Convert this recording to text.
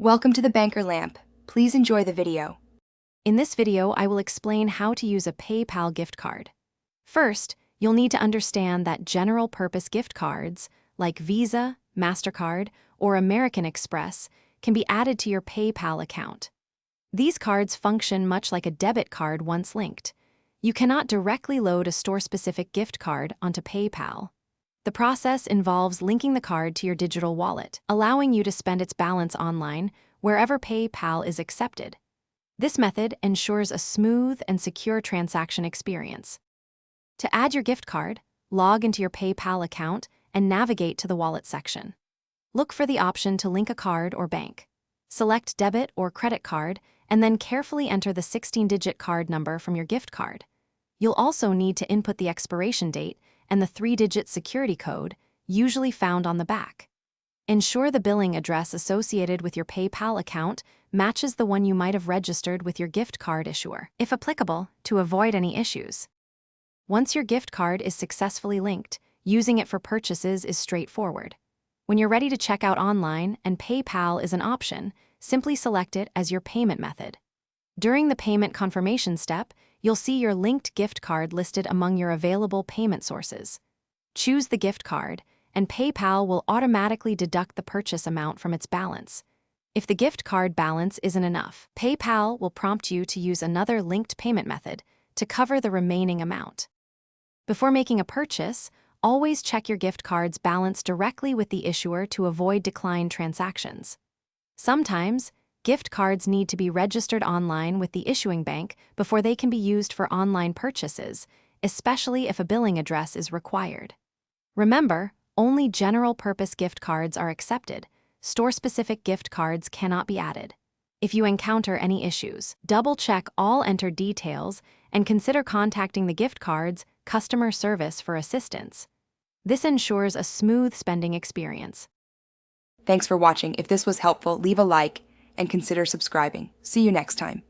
Welcome to the Banker Lamp. Please enjoy the video. In this video, I will explain how to use a PayPal gift card. First, you'll need to understand that general-purpose gift cards, like Visa, MasterCard, or American Express, can be added to your PayPal account. These cards function much like a debit card once linked. You cannot directly load a store-specific gift card onto PayPal. The process involves linking the card to your digital wallet, allowing you to spend its balance online wherever PayPal is accepted. This method ensures a smooth and secure transaction experience. To add your gift card, log into your PayPal account and navigate to the Wallet section. Look for the option to link a card or bank. Select debit or credit card and then carefully enter the 16-digit card number from your gift card. You'll also need to input the expiration date and the 3-digit security code, usually found on the back. Ensure the billing address associated with your PayPal account matches the one you might have registered with your gift card issuer, if applicable, to avoid any issues. Once your gift card is successfully linked, using it for purchases is straightforward. When you're ready to check out online and PayPal is an option, simply select it as your payment method. During the payment confirmation step, you'll see your linked gift card listed among your available payment sources. Choose the gift card, and PayPal will automatically deduct the purchase amount from its balance. If the gift card balance isn't enough, PayPal will prompt you to use another linked payment method to cover the remaining amount. Before making a purchase, always check your gift card's balance directly with the issuer to avoid declined transactions. Sometimes, gift cards need to be registered online with the issuing bank before they can be used for online purchases, especially if a billing address is required. Remember, only general-purpose gift cards are accepted. Store-specific gift cards cannot be added. If you encounter any issues, double-check all entered details and consider contacting the gift card's customer service for assistance. This ensures a smooth spending experience. Thanks for watching. If this was helpful, leave a like and consider subscribing. See you next time.